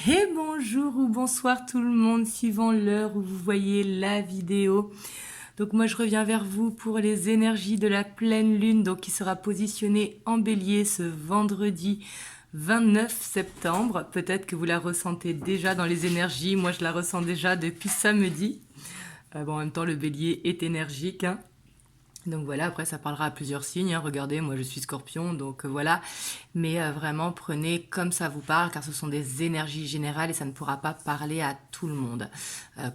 Et bonjour ou bonsoir tout le monde, suivant l'heure où vous voyez la vidéo. Donc moi je reviens vers vous pour les énergies de la pleine lune, donc qui sera positionnée en bélier ce vendredi 29 septembre. Peut-être que vous la ressentez déjà dans les énergies, moi je la ressens déjà depuis samedi. En même temps le bélier est énergique, hein. Donc voilà, après ça parlera à plusieurs signes, hein. Regardez, moi je suis Scorpion, donc voilà. Mais vraiment, prenez comme ça vous parle, car ce sont des énergies générales et ça ne pourra pas parler à tout le monde.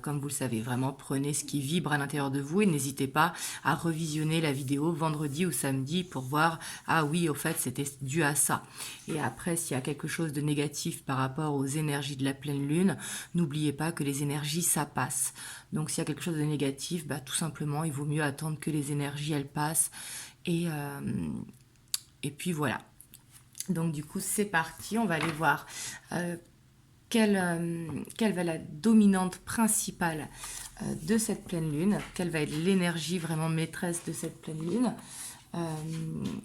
Comme vous le savez, vraiment, prenez ce qui vibre à l'intérieur de vous et n'hésitez pas à revisionner la vidéo vendredi ou samedi pour voir, ah oui, au fait, c'était dû à ça. Et après, s'il y a quelque chose de négatif par rapport aux énergies de la pleine lune, n'oubliez pas que les énergies, ça passe. Donc s'il y a quelque chose de négatif, tout simplement, il vaut mieux attendre que les énergies, elles passent. Et puis voilà. Donc du coup, c'est parti. On va aller voir quelle va être la dominante principale de cette pleine lune, quelle va être l'énergie vraiment maîtresse de cette pleine lune.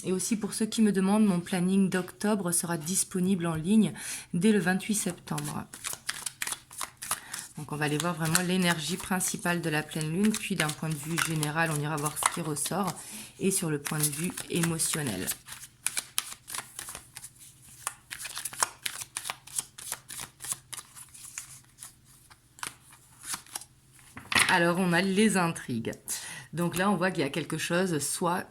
Et aussi pour ceux qui me demandent, mon planning d'octobre sera disponible en ligne dès le 28 septembre. Donc on va aller voir vraiment l'énergie principale de la pleine lune, puis d'un point de vue général, on ira voir ce qui ressort, et sur le point de vue émotionnel. Alors on a les intrigues. Donc là on voit qu'il y a quelque chose soit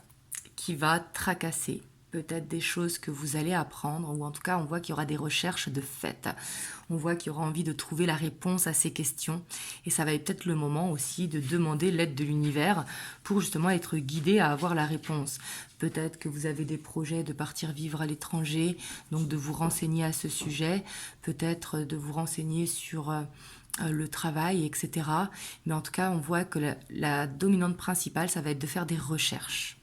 qui va tracasser, peut-être des choses que vous allez apprendre, ou en tout cas on voit qu'il y aura des recherches de fait. On voit qu'il y aura envie de trouver la réponse à ces questions, et ça va être peut-être le moment aussi de demander l'aide de l'univers pour justement être guidé à avoir la réponse. Peut-être que vous avez des projets de partir vivre à l'étranger, donc de vous renseigner à ce sujet, peut-être de vous renseigner sur le travail, etc. Mais en tout cas, on voit que la dominante principale, ça va être de faire des recherches.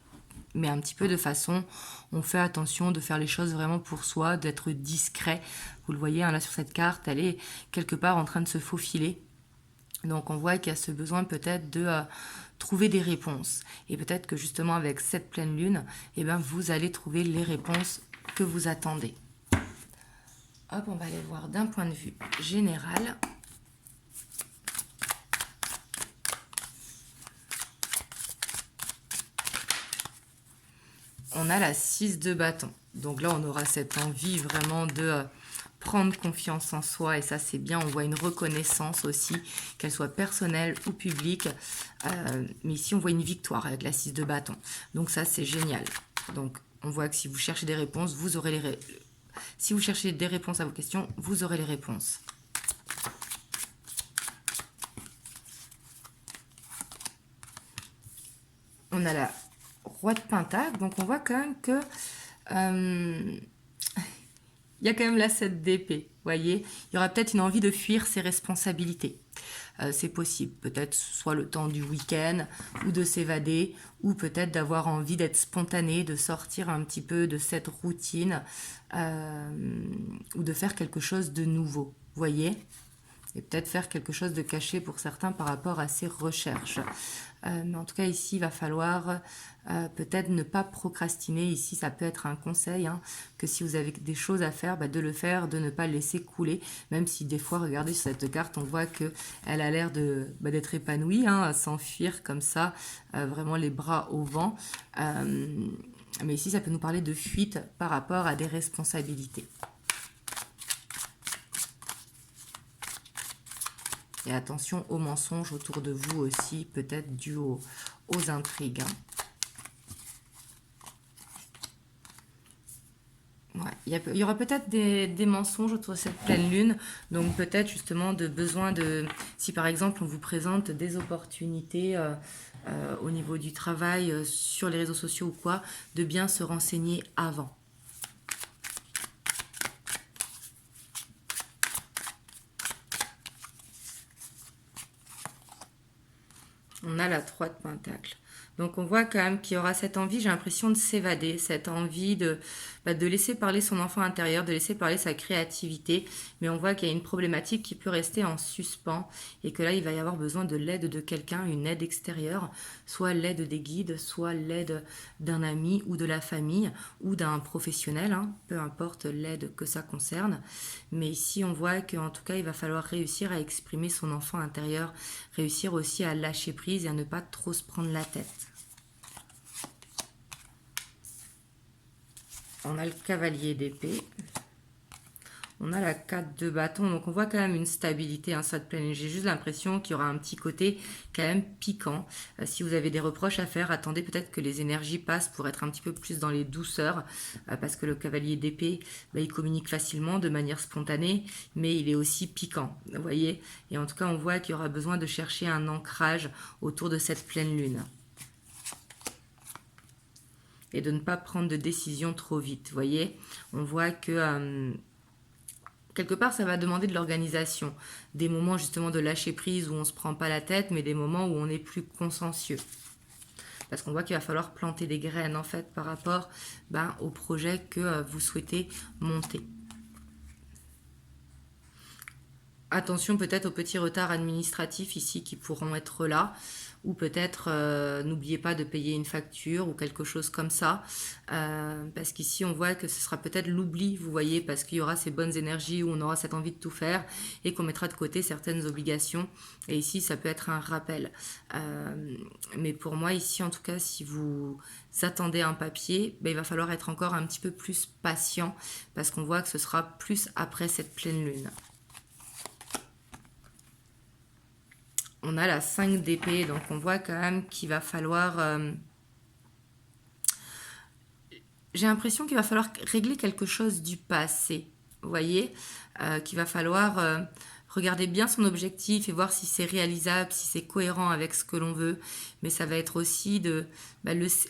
Mais un petit peu de façon, on fait attention de faire les choses vraiment pour soi, d'être discret. Vous le voyez, hein, là sur cette carte, elle est quelque part en train de se faufiler. Donc on voit qu'il y a ce besoin peut-être de trouver des réponses. Et peut-être que justement avec cette pleine lune, vous allez trouver les réponses que vous attendez. Hop, on va aller voir d'un point de vue général. On a la 6 de bâton. Donc là, on aura cette envie vraiment de prendre confiance en soi. Et ça, c'est bien. On voit une reconnaissance aussi, qu'elle soit personnelle ou publique. Mais ici, on voit une victoire avec la 6 de bâton. Donc ça, c'est génial. Donc, on voit que si vous cherchez des réponses, vous aurez les si vous cherchez des réponses à vos questions, vous aurez les réponses. On a la Roi de Pentacle, donc on voit quand même que il y a quand même la 7 d'épée, voyez. Il y aura peut-être une envie de fuir ses responsabilités. C'est possible, peut-être soit le temps du week-end, ou de s'évader, ou peut-être d'avoir envie d'être spontané, de sortir un petit peu de cette routine, ou de faire quelque chose de nouveau, voyez. Et peut-être faire quelque chose de caché pour certains par rapport à ces recherches. Mais en tout cas, ici, il va falloir peut-être ne pas procrastiner. Ici, ça peut être un conseil, hein, que si vous avez des choses à faire, de le faire, de ne pas laisser couler. Même si des fois, regardez sur cette carte, on voit qu'elle a l'air d'être épanouie, hein, à s'enfuir comme ça, vraiment les bras au vent. Mais ici, ça peut nous parler de fuite par rapport à des responsabilités. Et attention aux mensonges autour de vous aussi, peut-être dû aux intrigues. Ouais, il y aura peut-être des mensonges autour de cette pleine lune, donc peut-être justement de besoin de... Si par exemple on vous présente des opportunités au niveau du travail, sur les réseaux sociaux ou quoi, de bien se renseigner avant. On a la 3 de Pentacle. Donc on voit quand même qu'il y aura cette envie, j'ai l'impression de s'évader, cette envie de laisser parler son enfant intérieur, de laisser parler sa créativité. Mais on voit qu'il y a une problématique qui peut rester en suspens et que là il va y avoir besoin de l'aide de quelqu'un, une aide extérieure, soit l'aide des guides, soit l'aide d'un ami ou de la famille ou d'un professionnel, hein, peu importe l'aide que ça concerne. Mais ici on voit qu'en tout cas il va falloir réussir à exprimer son enfant intérieur, réussir aussi à lâcher prise et à ne pas trop se prendre la tête. On a le cavalier d'épée. On a la 4 de bâton. Donc on voit quand même une stabilité, hein, ça de pleine. J'ai juste l'impression qu'il y aura un petit côté quand même piquant. Si vous avez des reproches à faire, attendez peut-être que les énergies passent pour être un petit peu plus dans les douceurs. Parce que le cavalier d'épée, il communique facilement, de manière spontanée, mais il est aussi piquant. Vous voyez? Et en tout cas, on voit qu'il y aura besoin de chercher un ancrage autour de cette pleine lune. Et de ne pas prendre de décision trop vite. Vous voyez, on voit que quelque part, ça va demander de l'organisation. Des moments justement de lâcher prise où on ne se prend pas la tête, mais des moments où on est plus consciencieux. Parce qu'on voit qu'il va falloir planter des graines en fait par rapport au projet que vous souhaitez monter. Attention peut-être aux petits retards administratifs ici qui pourront être là. Ou peut-être n'oubliez pas de payer une facture ou quelque chose comme ça. Parce qu'ici on voit que ce sera peut-être l'oubli, vous voyez, parce qu'il y aura ces bonnes énergies où on aura cette envie de tout faire et qu'on mettra de côté certaines obligations. Et ici ça peut être un rappel. Mais pour moi ici en tout cas, si vous attendez un papier, il va falloir être encore un petit peu plus patient parce qu'on voit que ce sera plus après cette pleine lune. On a la 5 d'épée, donc on voit quand même qu'il va falloir... J'ai l'impression qu'il va falloir régler quelque chose du passé, vous voyez, qu'il va falloir regarder bien son objectif et voir si c'est réalisable, si c'est cohérent avec ce que l'on veut, mais ça va être aussi de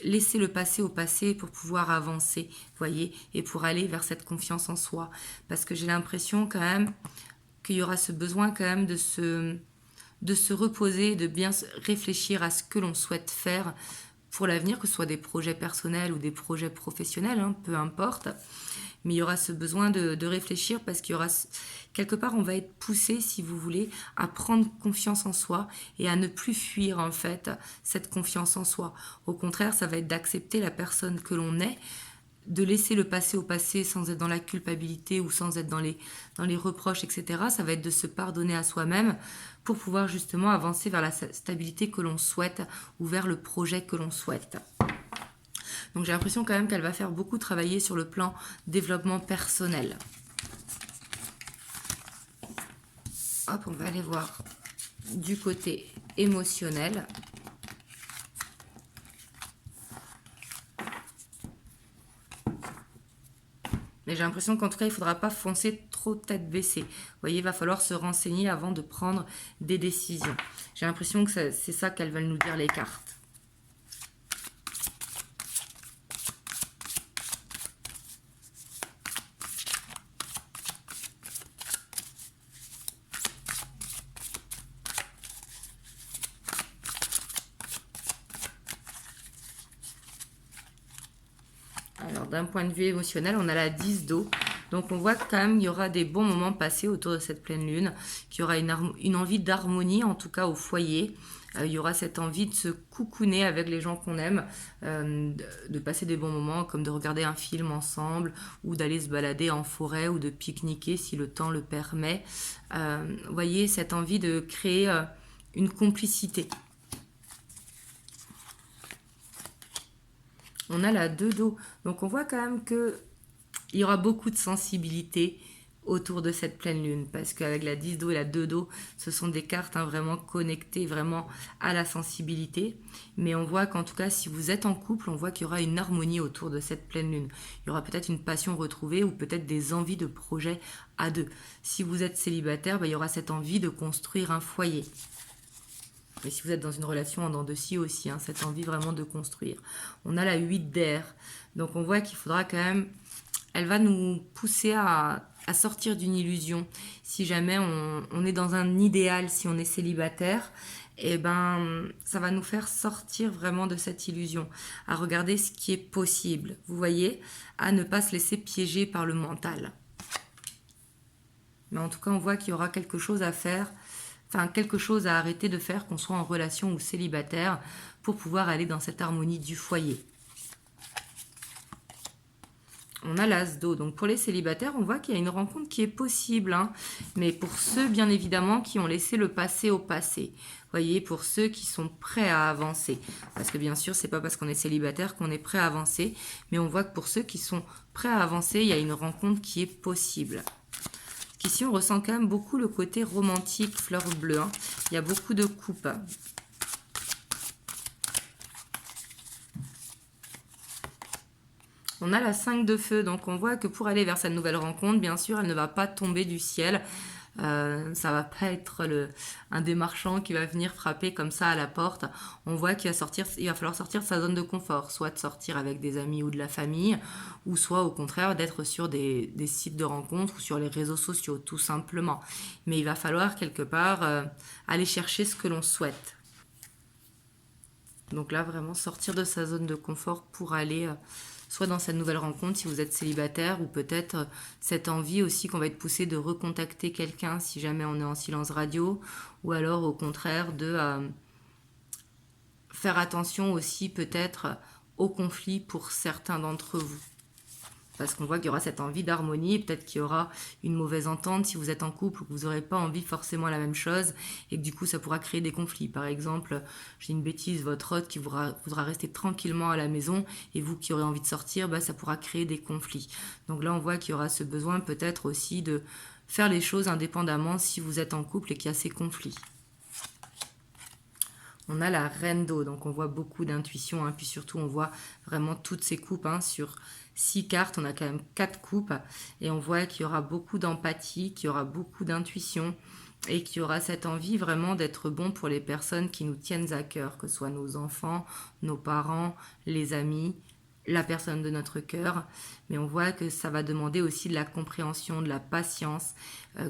laisser le passé au passé pour pouvoir avancer, vous voyez, et pour aller vers cette confiance en soi, parce que j'ai l'impression quand même qu'il y aura ce besoin quand même de se reposer, de bien réfléchir à ce que l'on souhaite faire pour l'avenir, que ce soit des projets personnels ou des projets professionnels, hein, peu importe. Mais il y aura ce besoin de réfléchir parce qu'il y aura... Quelque part, on va être poussé, si vous voulez, à prendre confiance en soi et à ne plus fuir, en fait, cette confiance en soi. Au contraire, ça va être d'accepter la personne que l'on est, de laisser le passé au passé sans être dans la culpabilité ou sans être dans les reproches, etc. Ça va être de se pardonner à soi-même pour pouvoir justement avancer vers la stabilité que l'on souhaite ou vers le projet que l'on souhaite. Donc j'ai l'impression quand même qu'elle va faire beaucoup travailler sur le plan développement personnel. Hop, on va aller voir du côté émotionnel. Mais j'ai l'impression qu'en tout cas, il ne faudra pas foncer trop tête baissée. Vous voyez, il va falloir se renseigner avant de prendre des décisions. J'ai l'impression que c'est ça qu'elles veulent nous dire les cartes. Alors, d'un point de vue émotionnel, on a la 10 d'eau. Donc, on voit que quand même, il y aura des bons moments passés autour de cette pleine lune, qu'il y aura une envie d'harmonie, en tout cas au foyer. Il y aura cette envie de se coucouner avec les gens qu'on aime, de passer des bons moments, comme de regarder un film ensemble, ou d'aller se balader en forêt, ou de pique-niquer si le temps le permet. Vous voyez, cette envie de créer une complicité. On a la 2 d'eau. Donc on voit quand même qu'il y aura beaucoup de sensibilité autour de cette pleine lune. Parce qu'avec la 10 d'eau et la 2 d'eau, ce sont des cartes vraiment connectées vraiment à la sensibilité. Mais on voit qu'en tout cas, si vous êtes en couple, on voit qu'il y aura une harmonie autour de cette pleine lune. Il y aura peut-être une passion retrouvée ou peut-être des envies de projet à deux. Si vous êtes célibataire, il y aura cette envie de construire un foyer. Et si vous êtes dans une relation en dents de scie aussi, hein, cette envie vraiment de construire. On a la 8 d'air. Donc on voit qu'il faudra quand même... Elle va nous pousser à sortir d'une illusion. Si jamais on est dans un idéal, si on est célibataire, et ben ça va nous faire sortir vraiment de cette illusion, à regarder ce qui est possible, vous voyez, à ne pas se laisser piéger par le mental. Mais en tout cas, on voit qu'il y aura quelque chose à faire, enfin quelque chose à arrêter de faire, qu'on soit en relation ou célibataire, pour pouvoir aller dans cette harmonie du foyer. On a l'as d'eau. Donc pour les célibataires, on voit qu'il y a une rencontre qui est possible. Mais pour ceux, bien évidemment, qui ont laissé le passé au passé. Vous voyez, pour ceux qui sont prêts à avancer. Parce que bien sûr, c'est pas parce qu'on est célibataire qu'on est prêt à avancer. Mais on voit que pour ceux qui sont prêts à avancer, il y a une rencontre qui est possible. Ici, on ressent quand même beaucoup le côté romantique, fleur bleue. Il y a beaucoup de coupes. On a la 5 de feu, donc on voit que pour aller vers cette nouvelle rencontre, bien sûr, elle ne va pas tomber du ciel. Ça va pas être un des marchands qui va venir frapper comme ça à la porte. On voit qu'il va falloir sortir de sa zone de confort, soit de sortir avec des amis ou de la famille, ou soit au contraire d'être sur des sites de rencontres ou sur les réseaux sociaux, tout simplement. Mais il va falloir quelque part aller chercher ce que l'on souhaite. Donc là, vraiment sortir de sa zone de confort pour aller soit dans cette nouvelle rencontre si vous êtes célibataire, ou peut-être cette envie aussi qu'on va être poussé de recontacter quelqu'un si jamais on est en silence radio, ou alors au contraire de faire attention aussi peut-être au conflit pour certains d'entre vous. Parce qu'on voit qu'il y aura cette envie d'harmonie, peut-être qu'il y aura une mauvaise entente si vous êtes en couple ou que vous n'aurez pas envie forcément la même chose et que du coup ça pourra créer des conflits. Par exemple, j'ai une bêtise, votre hôte qui voudra rester tranquillement à la maison et vous qui aurez envie de sortir, ça pourra créer des conflits. Donc là on voit qu'il y aura ce besoin peut-être aussi de faire les choses indépendamment si vous êtes en couple et qu'il y a ces conflits. On a la reine d'eau, donc on voit beaucoup d'intuition, puis surtout on voit vraiment toutes ces coupes. Sur 6 cartes, on a quand même 4 coupes, et on voit qu'il y aura beaucoup d'empathie, qu'il y aura beaucoup d'intuition, et qu'il y aura cette envie vraiment d'être bon pour les personnes qui nous tiennent à cœur, que ce soit nos enfants, nos parents, les amis, la personne de notre cœur. Mais on voit que ça va demander aussi de la compréhension, de la patience,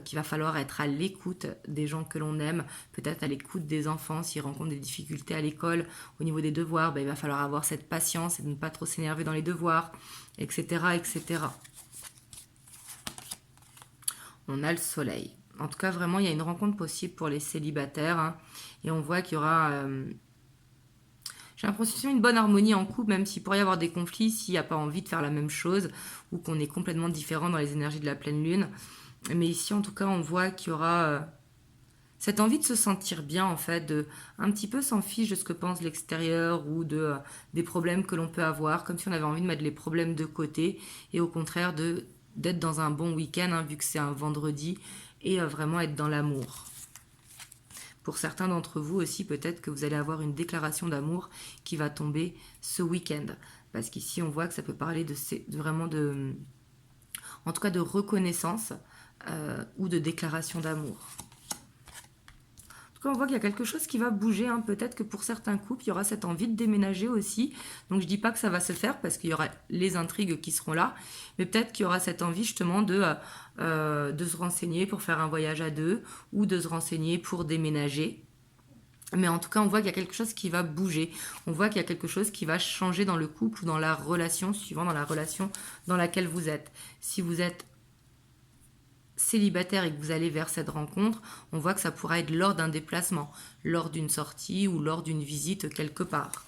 qu'il va falloir être à l'écoute des gens que l'on aime, peut-être à l'écoute des enfants s'ils rencontrent des difficultés à l'école au niveau des devoirs, il va falloir avoir cette patience et de ne pas trop s'énerver dans les devoirs, etc., etc. On a le soleil. En tout cas, vraiment, il y a une rencontre possible pour les célibataires, et on voit qu'il y aura... J'ai l'impression une bonne harmonie en couple, même s'il pourrait y avoir des conflits, s'il n'y a pas envie de faire la même chose, ou qu'on est complètement différent dans les énergies de la pleine lune. Mais ici, en tout cas, on voit qu'il y aura cette envie de se sentir bien, en fait, de un petit peu s'en fiche de ce que pense l'extérieur ou des problèmes que l'on peut avoir, comme si on avait envie de mettre les problèmes de côté, et au contraire d'être dans un bon week-end, vu que c'est un vendredi, et vraiment être dans l'amour. Pour certains d'entre vous aussi, peut-être que vous allez avoir une déclaration d'amour qui va tomber ce week-end. Parce qu'ici, on voit que ça peut parler en tout cas de reconnaissance ou de déclaration d'amour. En tout cas, on voit qu'il y a quelque chose qui va bouger. Peut-être que pour certains couples, il y aura cette envie de déménager aussi. Donc, je ne dis pas que ça va se faire parce qu'il y aura les intrigues qui seront là. Mais peut-être qu'il y aura cette envie justement de se renseigner pour faire un voyage à deux ou de se renseigner pour déménager. Mais en tout cas, on voit qu'il y a quelque chose qui va bouger. On voit qu'il y a quelque chose qui va changer dans le couple ou dans la relation, suivant dans la relation dans laquelle vous êtes. Si vous êtes célibataire et que vous allez vers cette rencontre, on voit que ça pourra être lors d'un déplacement, lors d'une sortie ou lors d'une visite quelque part.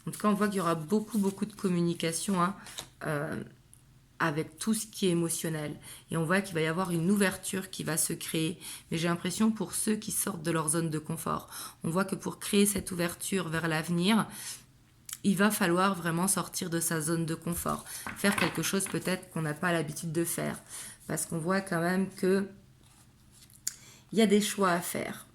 En tout cas, on voit qu'il y aura beaucoup de communication avec tout ce qui est émotionnel. Et on voit qu'il va y avoir une ouverture qui va se créer. Mais j'ai l'impression pour ceux qui sortent de leur zone de confort, on voit que pour créer cette ouverture vers l'avenir, il va falloir vraiment sortir de sa zone de confort. Faire quelque chose peut-être qu'on n'a pas l'habitude de faire. Parce qu'on voit quand même qu'il y a des choix à faire.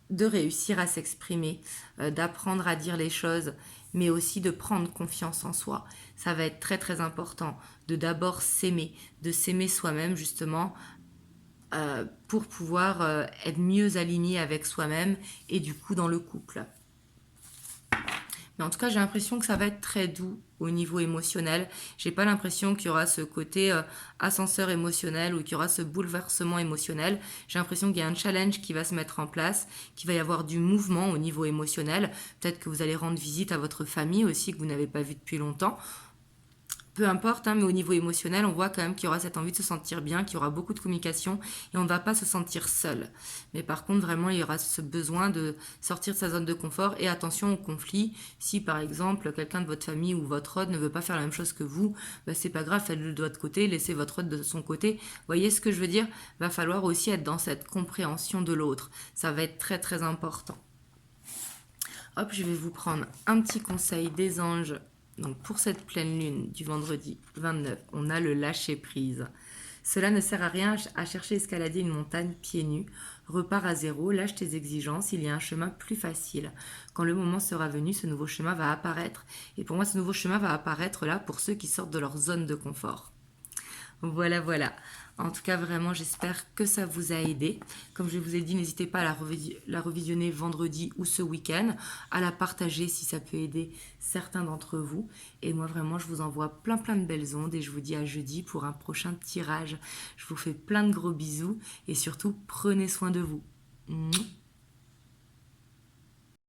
De réussir à s'exprimer, d'apprendre à dire les choses, mais aussi de prendre confiance en soi. Ça va être très très important de d'abord s'aimer, de s'aimer soi-même justement pour pouvoir être mieux aligné avec soi-même et du coup dans le couple. Mais en tout cas, j'ai l'impression que ça va être très doux au niveau émotionnel. J'ai pas l'impression qu'il y aura ce côté ascenseur émotionnel ou qu'il y aura ce bouleversement émotionnel. J'ai l'impression qu'il y a un challenge qui va se mettre en place, qu'il va y avoir du mouvement au niveau émotionnel. Peut-être que vous allez rendre visite à votre famille aussi que vous n'avez pas vue depuis longtemps. Peu importe, hein, mais au niveau émotionnel, on voit quand même qu'il y aura cette envie de se sentir bien, qu'il y aura beaucoup de communication et on ne va pas se sentir seul. Mais par contre, vraiment, il y aura ce besoin de sortir de sa zone de confort et attention au conflit. Si par exemple, quelqu'un de votre famille ou votre hôte ne veut pas faire la même chose que vous, bah, c'est pas grave, faites-le de votre côté, laissez votre hôte de son côté. Vous voyez ce que je veux dire? Va falloir aussi être dans cette compréhension de l'autre. Ça va être très très important. Hop, je vais vous prendre un petit conseil des anges. Donc pour cette pleine lune du vendredi 29, on a le lâcher prise. Cela ne sert à rien à chercher à escalader une montagne pieds nus. Repars à zéro, lâche tes exigences, il y a un chemin plus facile. Quand le moment sera venu, ce nouveau chemin va apparaître. Et pour moi, ce nouveau chemin va apparaître là pour ceux qui sortent de leur zone de confort. Voilà, voilà. En tout cas, vraiment, j'espère que ça vous a aidé. Comme je vous ai dit, n'hésitez pas à la revisionner vendredi ou ce week-end, à la partager si ça peut aider certains d'entre vous. Et moi, vraiment, je vous envoie plein plein de belles ondes et je vous dis à jeudi pour un prochain tirage. Je vous fais plein de gros bisous et surtout, prenez soin de vous. Mouah.